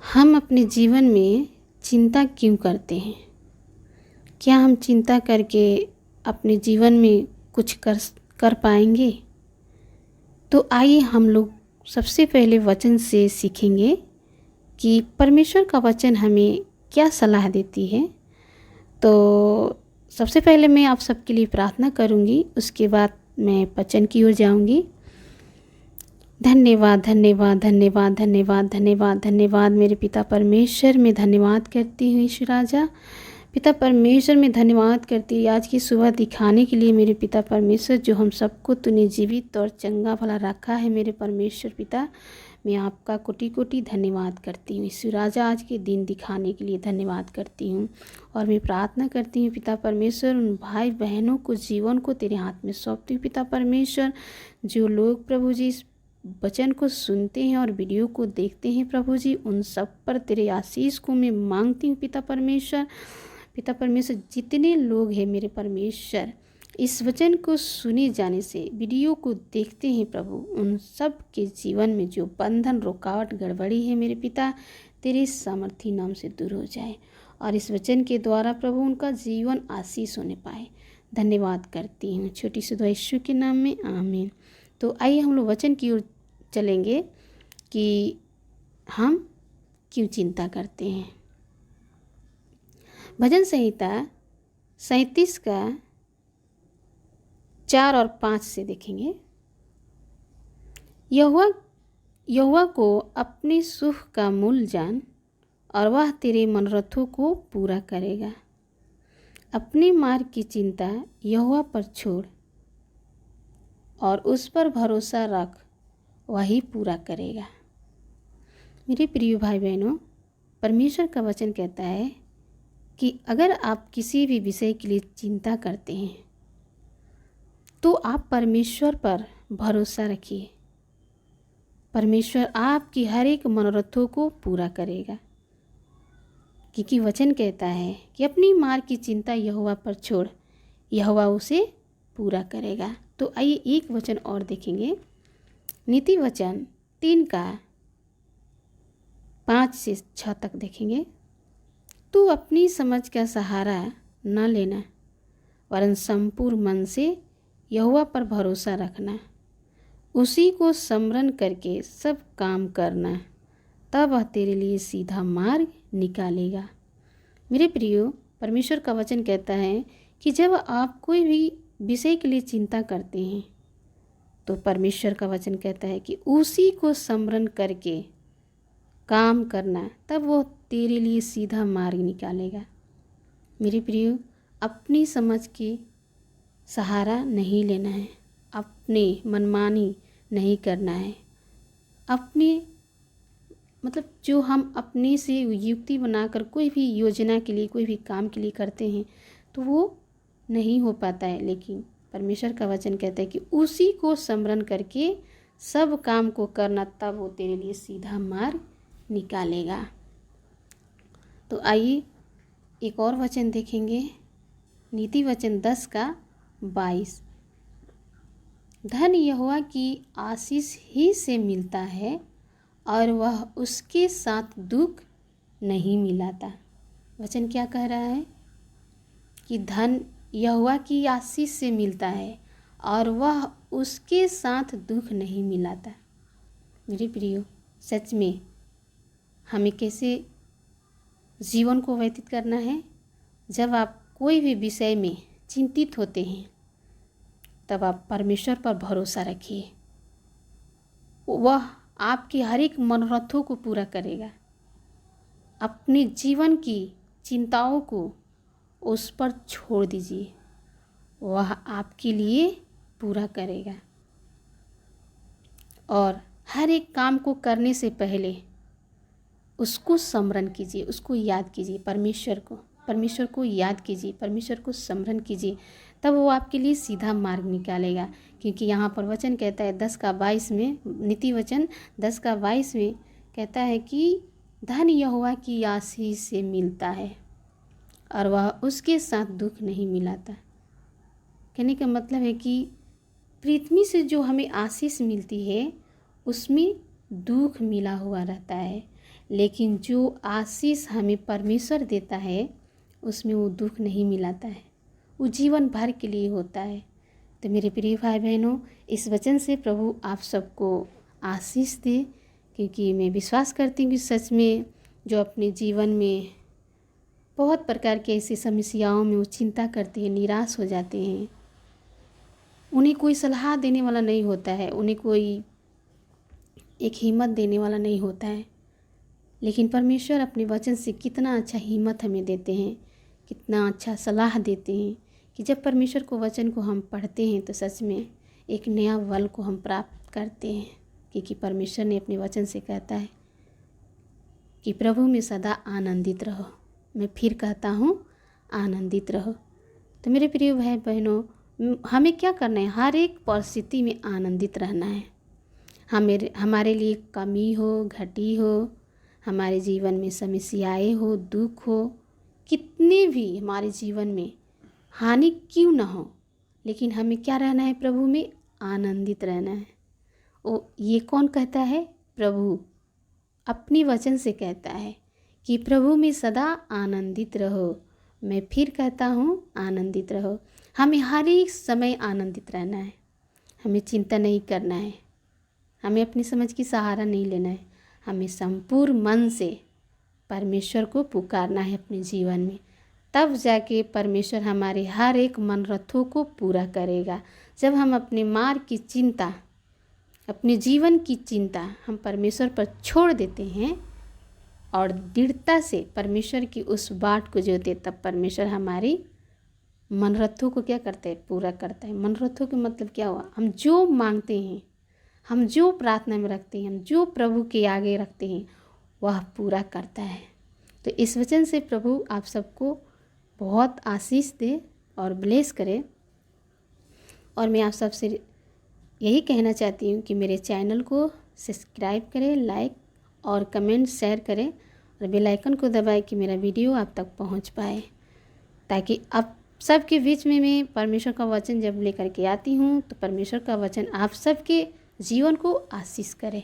हम अपने जीवन में चिंता क्यों करते हैं? क्या हम चिंता करके अपने जीवन में कुछ कर पाएंगे? तो आइए हम लोग सबसे पहले वचन से सीखेंगे कि परमेश्वर का वचन हमें क्या सलाह देती है। तो सबसे पहले मैं आप सबके लिए प्रार्थना करूंगी, उसके बाद मैं वचन की ओर जाऊंगी। धन्यवाद धन्यवाद धन्यवाद धन्यवाद धन्यवाद धन्यवाद मेरे पिता परमेश्वर, में धन्यवाद करती हूँ ईश्वर राजा। पिता परमेश्वर, में धन्यवाद करती हूँ आज की सुबह दिखाने के लिए मेरे पिता परमेश्वर, जो हम सबको तूने जीवित और चंगा भला रखा है। मेरे परमेश्वर पिता, मैं आपका कोटि कोटि धन्यवाद करती हूँ ईश्वर राजा। आज के दिन दिखाने के लिए धन्यवाद करती हूँ और मैं प्रार्थना करती हूँ पिता परमेश्वर, उन भाई बहनों को जीवन को तेरे हाथ में सौंपती हूँ पिता परमेश्वर। जो लोग प्रभु जी इस वचन को सुनते हैं और वीडियो को देखते हैं प्रभु जी, उन सब पर तेरे आशीष को मैं मांगती हूँ पिता परमेश्वर। पिता परमेश्वर, जितने लोग हैं मेरे परमेश्वर इस वचन को सुने जाने से वीडियो को देखते हैं प्रभु, उन सब के जीवन में जो बंधन रुकावट गड़बड़ी है मेरे पिता, तेरे सामर्थी नाम से दूर हो जाए और इस वचन के द्वारा प्रभु उनका जीवन आशीष होने पाए। धन्यवाद करती हूँ छोटी सी दुआ यीशु के नाम में, आमीन। तो आइए हम लोग वचन की ओर चलेंगे कि हम क्यों चिंता करते हैं। भजन संहिता 37 का 4 और 5 से देखेंगे। यहोवा को अपने सुख का मूल जान और वह तेरे मनोरथों को पूरा करेगा। अपने मार्ग की चिंता यहोवा पर छोड़ और उस पर भरोसा रख, वही पूरा करेगा। मेरे प्रिय भाई बहनों, परमेश्वर का वचन कहता है कि अगर आप किसी भी विषय के लिए चिंता करते हैं तो आप परमेश्वर पर भरोसा रखिए। परमेश्वर आपकी हर एक मनोरथों को पूरा करेगा, क्योंकि वचन कहता है कि अपनी मार्ग की चिंता यहोवा पर छोड़, यहोवा उसे पूरा करेगा। तो आइए एक वचन और देखेंगे, नीति वचन 3 का 5 से 6 तक देखेंगे। तू अपनी समझ का सहारा न लेना, वरन संपूर्ण मन से यहोवा पर भरोसा रखना, उसी को स्मरण करके सब काम करना, तब वह तेरे लिए सीधा मार्ग निकालेगा। मेरे प्रियो, परमेश्वर का वचन कहता है कि जब आप कोई भी विषय के लिए चिंता करते हैं तो परमेश्वर का वचन कहता है कि उसी को स्मरण करके काम करना, तब वो तेरे लिए सीधा मार्ग निकालेगा। मेरे प्रियो, अपनी समझ के सहारा नहीं लेना है, अपने मनमानी नहीं करना है। अपने जो हम अपने से युक्ति बनाकर कोई भी योजना के लिए, कोई भी काम के लिए करते हैं तो वो नहीं हो पाता है, लेकिन परमेश्वर का वचन कहता है कि उसी को स्मरण करके सब काम को करना, तब वो तेरे लिए सीधा मार्ग निकालेगा। तो आइए एक और वचन देखेंगे, नीति वचन 10 का 22। धन यहोवा की आशीष ही से मिलता है और वह उसके साथ दुख नहीं मिलाता। वचन क्या कह रहा है कि धन यहोवा की आशीष से मिलता है और वह उसके साथ दुख नहीं मिलाता। मेरे प्रियो, सच में हमें कैसे जीवन को व्यतीत करना है? जब आप कोई भी विषय में चिंतित होते हैं तब आप परमेश्वर पर भरोसा रखिए, वह आपकी हर एक मनोरथों को पूरा करेगा। अपने जीवन की चिंताओं को उस पर छोड़ दीजिए, वह आपके लिए पूरा करेगा। और हर एक काम को करने से पहले उसको स्मरण कीजिए, उसको याद कीजिए, परमेश्वर को याद कीजिए, परमेश्वर को स्मरण कीजिए, तब वो आपके लिए सीधा मार्ग निकालेगा। क्योंकि यहाँ पर वचन कहता है 10 का 22 में, नीति वचन 10 का 22 में कहता है कि धन यहोवा की आशीष से मिलता है और वह उसके साथ दुख नहीं मिलाता। कहने का मतलब है कि पृथ्वी से जो हमें आशीष मिलती है उसमें दुख मिला हुआ रहता है, लेकिन जो आशीष हमें परमेश्वर देता है उसमें वो दुख नहीं मिलाता है, वो जीवन भर के लिए होता है। तो मेरे प्रिय भाई बहनों, इस वचन से प्रभु आप सबको आशीष दे, क्योंकि मैं विश्वास करती हूँ कि सच में जो अपने जीवन में बहुत प्रकार की ऐसी समस्याओं में वो चिंता करते हैं, निराश हो जाते हैं, उन्हें कोई सलाह देने वाला नहीं होता है, उन्हें कोई एक हिम्मत देने वाला नहीं होता है। लेकिन परमेश्वर अपने वचन से कितना अच्छा हिम्मत हमें देते हैं, कितना अच्छा सलाह देते हैं कि जब परमेश्वर को वचन को हम पढ़ते हैं तो सच में एक नया बल को हम प्राप्त करते हैं, क्योंकि परमेश्वर ने अपने वचन से कहता है कि प्रभु में सदा आनंदित रहो। मैं फिर कहता हूँ, आनंदित रहो। तो मेरे प्रिय भाई बहनों, हमें क्या करना है? हर एक परिस्थिति में आनंदित रहना है। हमारे लिए कमी हो, घटी हो, हमारे जीवन में समस्याएं हो, दुख हो, कितने भी हमारे जीवन में हानि क्यों ना हो, लेकिन हमें क्या रहना है? प्रभु में आनंदित रहना है। ये कौन कहता है? प्रभु अपनी वचन से कहता है कि प्रभु में सदा आनंदित रहो। मैं फिर कहता हूँ, आनंदित रहो। हमें हर एक समय आनंदित रहना है, हमें चिंता नहीं करना है, हमें अपनी समझ की सहारा नहीं लेना है, हमें संपूर्ण मन से परमेश्वर को पुकारना है अपने जीवन में। तब जाके परमेश्वर हमारे हर एक मनोरथों को पूरा करेगा। जब हम अपने मार्ग की चिंता, अपने जीवन की चिंता हम परमेश्वर पर छोड़ देते हैं और दृढ़ता से परमेश्वर की उस बाट को जोते, तब परमेश्वर हमारी मनोरथों को क्या करते हैं? पूरा करता है। मनोरथों का मतलब क्या हुआ? हम जो मांगते हैं, हम जो प्रार्थना में रखते हैं, हम जो प्रभु के आगे रखते हैं, वह पूरा करता है। तो इस वचन से प्रभु आप सबको बहुत आशीष दे और ब्लेस करे। और मैं आप सबसे यही कहना चाहती हूँ कि मेरे चैनल को सब्सक्राइब करें, लाइक और कमेंट शेयर करें और बेल आइकन को दबाएं कि मेरा वीडियो आप तक पहुँच पाए, ताकि अब सबके बीच में मैं परमेश्वर का वचन जब लेकर के आती हूँ तो परमेश्वर का वचन आप सबके जीवन को आशीष करे।